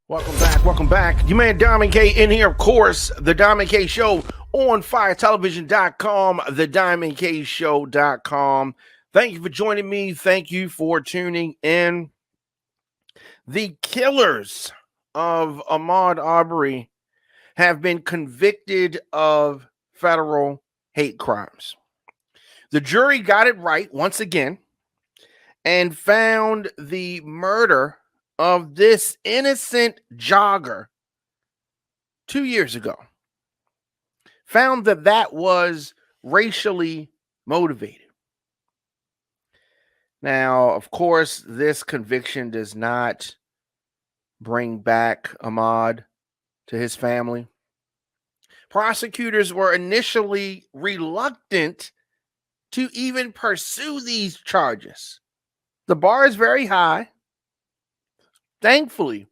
Welcome back. Welcome back. You man Diamond K in here, of course. The Diamond K Show on firetelevision.com, thediamondkshow.com. Thank you for joining me. Thank you for tuning in. The killers of Ahmaud Arbery have been convicted of federal hate crimes. The jury got it right once again and found the murder of this innocent jogger 2 years ago. Found that was racially motivated. Now, of course, this conviction does not bring back Ahmaud to his family. Prosecutors were initially reluctant to even pursue these charges. The bar is very high. Thankfully,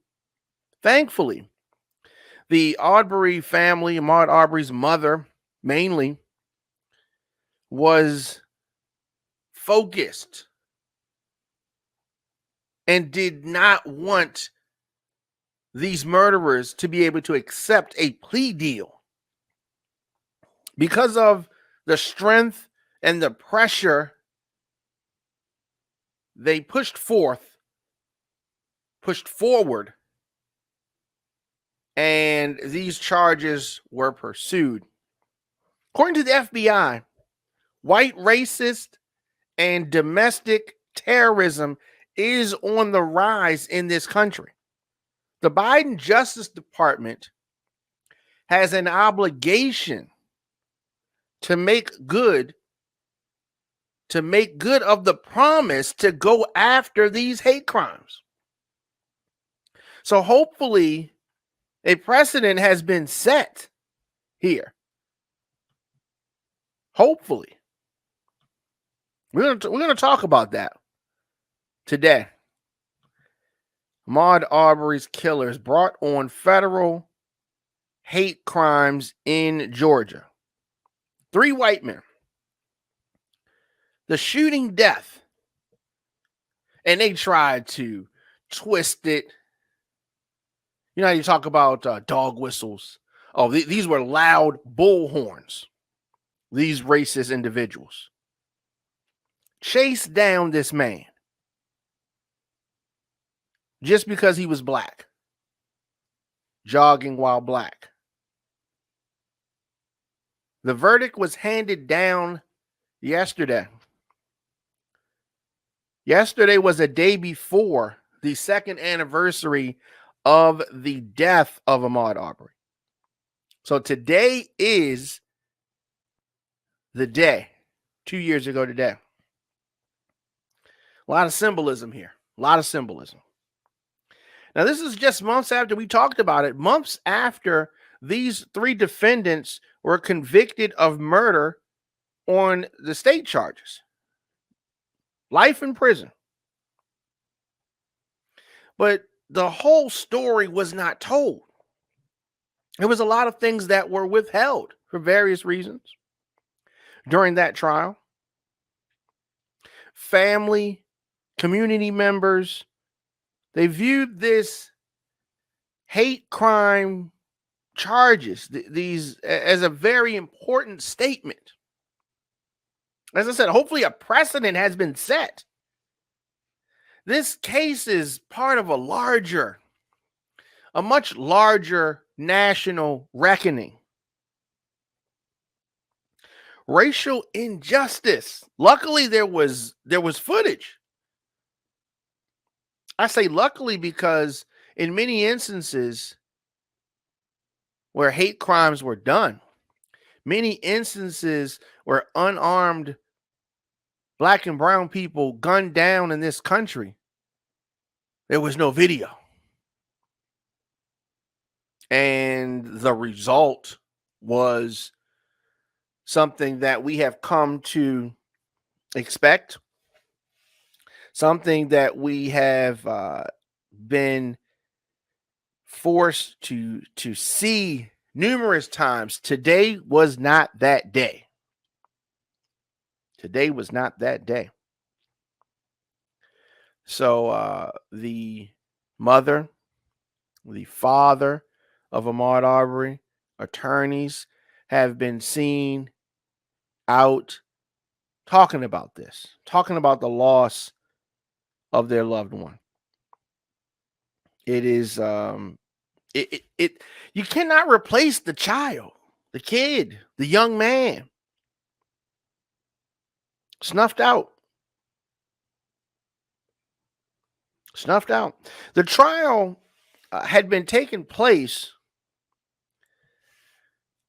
the Arbery family, Ahmaud Arbery's mother, mainly, was focused and did not want these murderers to be able to accept a plea deal because of the strength and the pressure they pushed forward, and these charges were pursued. According to the FBI, white racist and domestic terrorism is on the rise in this country. The Biden Justice Department has an obligation to make good of the promise to go after these hate crimes. So hopefully a precedent has been set here. Hopefully. We're going to talk about that today. Ahmaud Arbery's killers brought on federal hate crimes in Georgia. 3 white men. The shooting death. And they tried to twist it. You know how you talk about dog whistles? Oh, these were loud bullhorns. These racist individuals chased down this man just because he was black, jogging while black. The verdict was handed down yesterday. Yesterday was a day before the second anniversary of the death of Ahmaud Arbery. So today is the day, 2 years ago today. A lot of symbolism here. A lot of symbolism. Now, this is just months after we talked about it, months after these 3 defendants were convicted of murder on the state charges. Life in prison. But the whole story was not told. There was a lot of things that were withheld for various reasons during that trial. Family, community members, they viewed this hate crime charges, these, as a very important statement. As I said, hopefully a precedent has been set. This case is part of a much larger national reckoning. Racial injustice. Luckily, there was footage. I say luckily because in many instances where hate crimes were done, many instances where unarmed black and brown people gunned down in this country, there was no video. And the result was something that we have come to expect, something that we have been forced to see numerous times. Today was not that day. Today was not that day. So the mother, the father of Ahmaud Arbery, attorneys have been seen out talking about this, talking about the loss of their loved one. It is you cannot replace the child, the kid, the young man. Snuffed out. Snuffed out. The trial had been taking place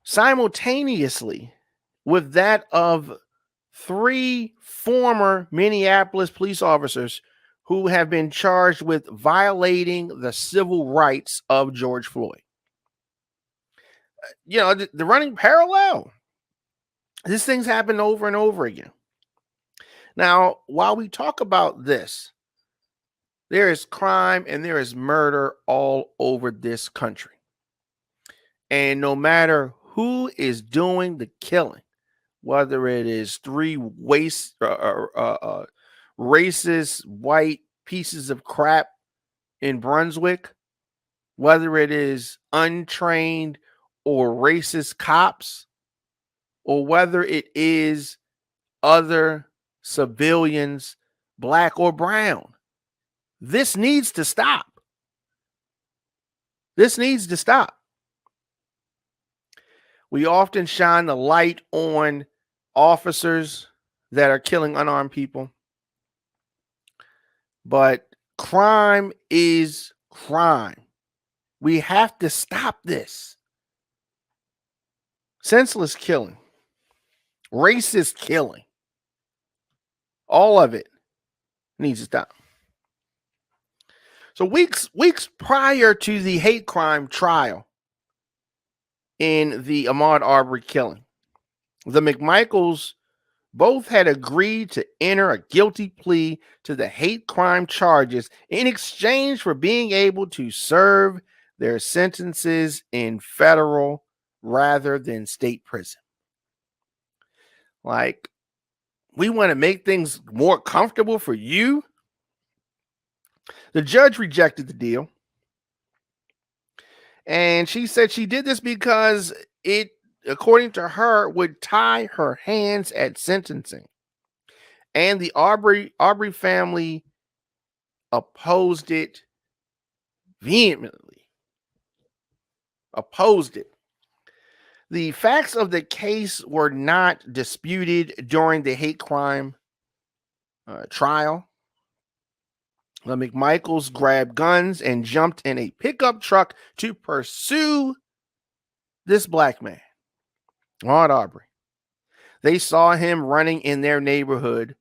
simultaneously with that of 3 former Minneapolis police officers who have been charged with violating the civil rights of George Floyd. You know, the running parallel. These things happen over and over again. Now, while we talk about this, there is crime and there is murder all over this country. And no matter who is doing the killing, whether it is 3 racist white pieces of crap in Brunswick, whether it is untrained or racist cops, or whether it is other civilians, black or brown, this needs to stop. This needs to stop. We often shine the light on officers that are killing unarmed people, but crime is crime. We have to stop this. Senseless killing, racist killing, all of it needs to stop. So weeks prior to the hate crime trial in the Ahmaud Arbery killing, the McMichaels both had agreed to enter a guilty plea to the hate crime charges in exchange for being able to serve their sentences in federal rather than state prison. Like, we want to make things more comfortable for you. The judge rejected the deal. And she said she did this because it, according to her, would tie her hands at sentencing. And the Arbery family opposed it vehemently. Opposed it. The facts of the case were not disputed during the hate crime trial. The McMichaels grabbed guns and jumped in a pickup truck to pursue this black man, Ahmaud Arbery. They saw him running in their neighborhood,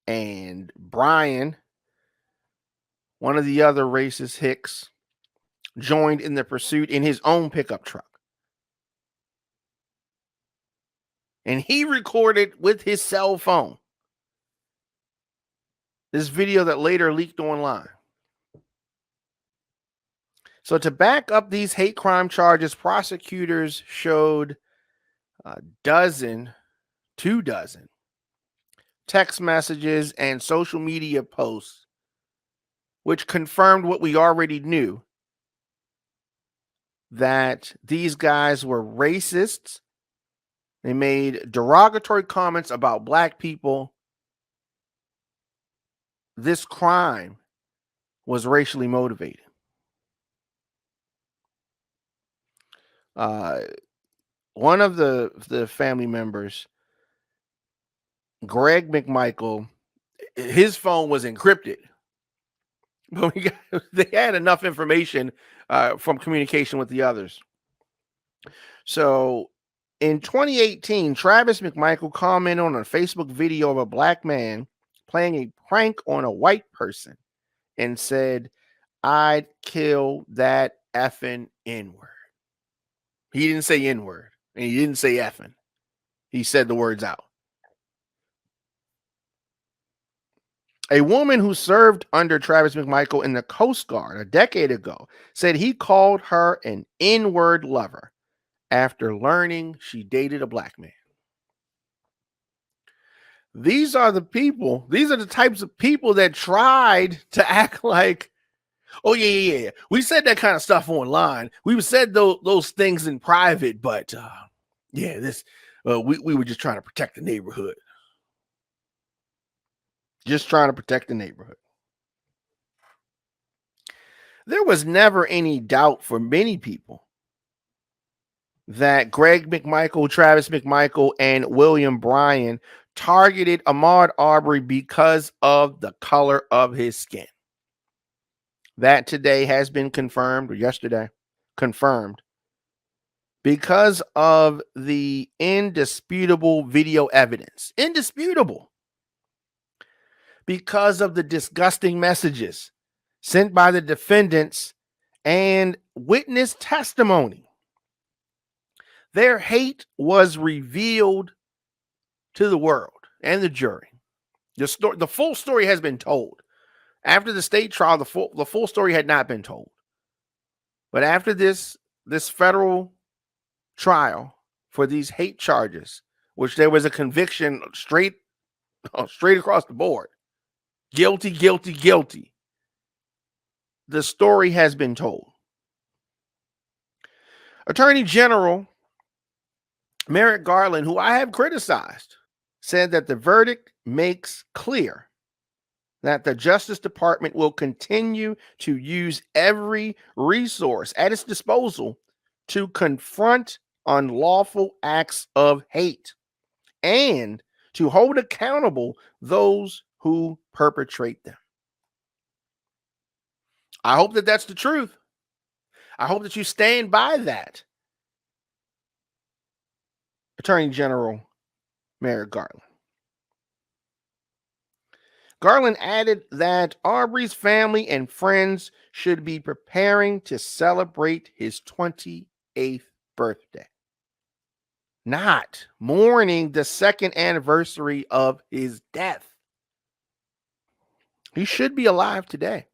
and Brian, one of the other racist hicks, joined in the pursuit in his own pickup truck. And he recorded with his cell phone this video that later leaked online. So to back up these hate crime charges, prosecutors showed 2 dozen text messages and social media posts, which confirmed what we already knew, that these guys were racists. They made derogatory comments about black people. This crime was racially motivated. One of the family members, Greg McMichael, his phone was encrypted, but they had enough information from communication with the others. So in 2018, Travis McMichael commented on a Facebook video of a black man playing a prank on a white person and said, "I'd kill that effing N-word." He didn't say N-word, and he didn't say effing. He said the words out. A woman who served under Travis McMichael in the Coast Guard a decade ago said he called her an N-word lover after learning she dated a black man. These are the types of people that tried to act like Oh yeah. We said that kind of stuff online. We said those things in private, but yeah, this we were just trying to protect the neighborhood. Just trying to protect the neighborhood. There was never any doubt for many people that Greg McMichael, Travis McMichael, and William Bryan targeted Ahmaud Arbery because of the color of his skin. That today has been confirmed, or yesterday confirmed, because of the indisputable video evidence. Indisputable. Because of the disgusting messages sent by the defendants and witness testimony. Their hate was revealed to the world and the jury. The full story has been told. After the state trial, the full story had not been told. But after this federal trial for these hate charges, which there was a conviction straight across the board, guilty, guilty, guilty, the story has been told. Attorney General Merrick Garland, who I have criticized, said that the verdict makes clear that the Justice Department will continue to use every resource at its disposal to confront unlawful acts of hate and to hold accountable those who perpetrate them. I hope that that's the truth. I hope that you stand by that, Attorney General Merrick Garland. Garland added that Arbery's family and friends should be preparing to celebrate his 28th birthday, not mourning the second anniversary of his death. He should be alive today.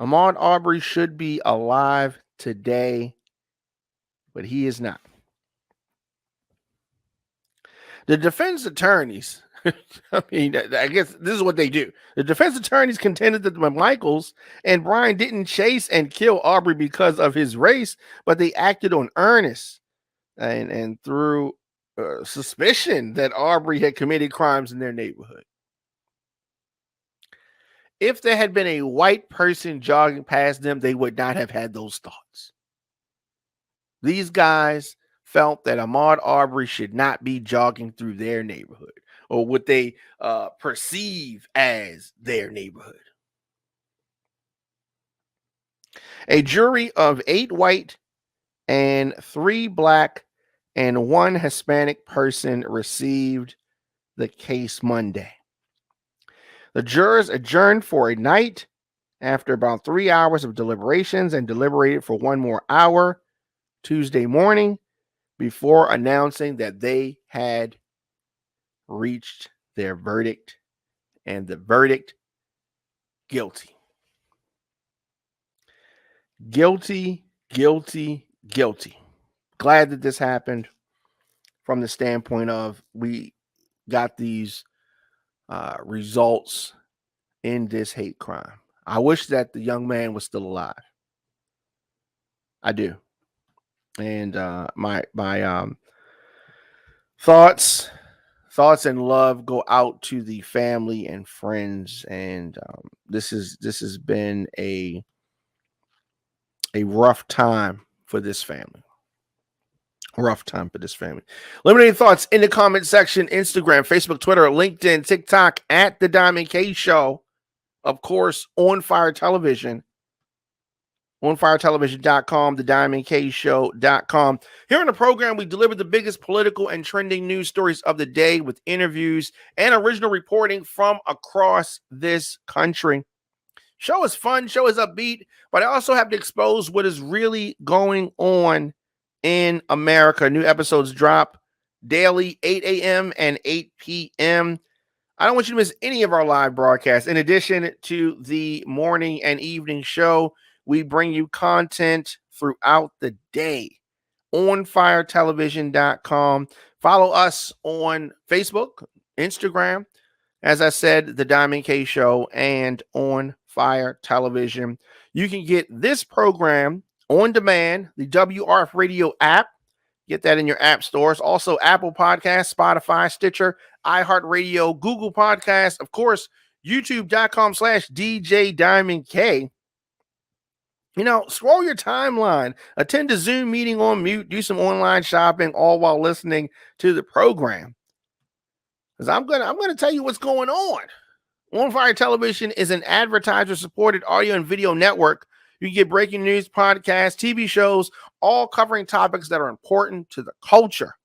Ahmaud Arbery should be alive today, but he is not. The defense attorneys, I mean, I guess this is what they do. The defense attorneys contended that the McMichaels and Bryan didn't chase and kill Arbery because of his race, but they acted on earnest and through suspicion that Arbery had committed crimes in their neighborhood. If there had been a white person jogging past them, they would not have had those thoughts. These guys felt that Ahmaud Arbery should not be jogging through their neighborhood, or what they perceive as their neighborhood. A jury of 8 white and 3 black and 1 Hispanic person received the case Monday. The jurors adjourned for a night after about 3 hours of deliberations and deliberated for 1 more hour Tuesday morning before announcing that they had reached their verdict, and the verdict: guilty. Guilty, guilty, guilty. Glad that this happened from the standpoint of we got these results in this hate crime. I wish that the young man was still alive. I do. And my thoughts and love go out to the family and friends. And this has been a rough time for this family. Rough time for this family. Limited thoughts in the comment section: Instagram, Facebook, Twitter, LinkedIn, TikTok at The Diamond K Show. Of course, on Fire Television. OnFireTelevision.com, TheDiamondKShow.com. Here on the program, we deliver the biggest political and trending news stories of the day with interviews and original reporting from across this country. Show is fun, show is upbeat, but I also have to expose what is really going on in America. New episodes drop daily, 8 a.m. and 8 p.m. I don't want you to miss any of our live broadcasts. In addition to the morning and evening show, we bring you content throughout the day on firetelevision.com. Follow us on Facebook, Instagram, As I said, the Diamond K Show and On Fire Television. You can get this program on demand, the WRF Radio app. Get that in your app stores. Also, Apple Podcasts, Spotify, Stitcher, iHeartRadio, Google Podcasts, of course, youtube.com/DJ Diamond K. Scroll your timeline, attend a Zoom meeting on mute, do some online shopping, all while listening to the program. Because I'm gonna tell you what's going on. On Fire Television is an advertiser-supported audio and video network. You can get breaking news, podcasts, TV shows, all covering topics that are important to the culture.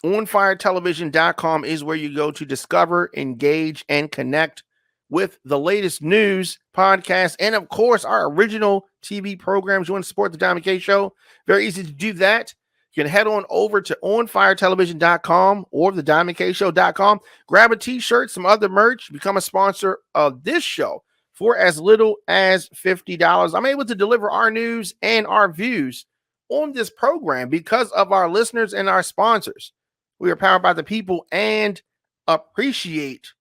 OnFireTelevision.com is where you go to discover, engage, and connect with the latest news, podcasts, and of course, our original TV programs. You want to support the Diamond K Show? Very easy to do that. You can head on over to OnFireTelevision.com or the DiamondKShow.com. Grab a t-shirt, some other merch, become a sponsor of this show for as little as $50. I'm able to deliver our news and our views on this program because of our listeners and our sponsors. We are powered by the people and appreciate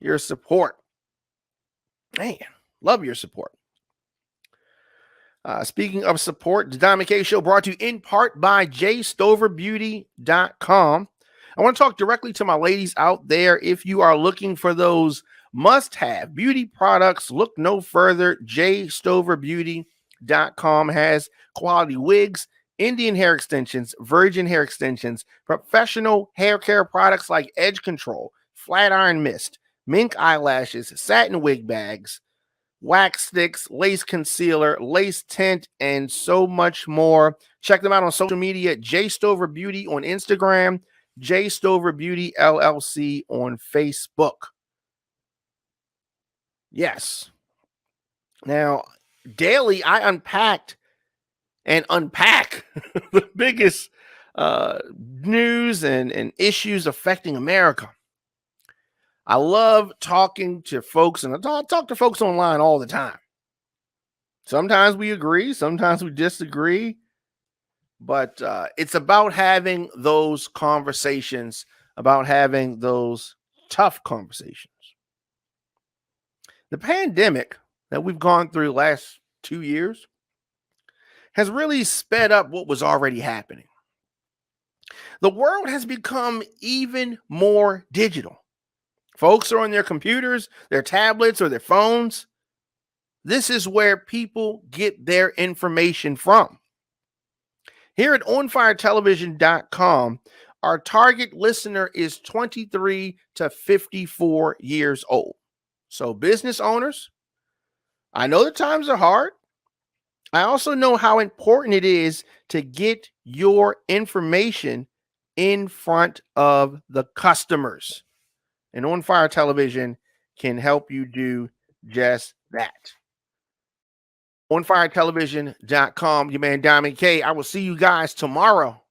your support. Man, love your support. Speaking of support, the Diamond K Show brought to you in part by jstoverbeauty.com. I want to talk directly to my ladies out there. If you are looking for those must-have beauty products, look no further. jstoverbeauty.com has quality wigs, Indian hair extensions, virgin hair extensions, professional hair care products like edge control, flat iron mist, mink eyelashes, satin wig bags, wax sticks, lace concealer, lace tint, and so much more. Check them out on social media. J Stover Beauty on Instagram, J Stover Beauty LLC on Facebook. Yes. Now, daily, I unpack the biggest news and issues affecting America. I love talking to folks, and I talk to folks online all the time. Sometimes we agree, sometimes we disagree, but it's about having those conversations, about having those tough conversations. The pandemic that we've gone through the last 2 years has really sped up what was already happening. The world has become even more digital. Folks are on their computers, their tablets, or their phones. This is where people get their information from. Here at OnFireTelevision.com, our target listener is 23 to 54 years old. So business owners, I know the times are hard. I also know how important it is to get your information in front of the customers. And On Fire Television can help you do just that. OnFireTelevision.com, your man Diamond K. I will see you guys tomorrow.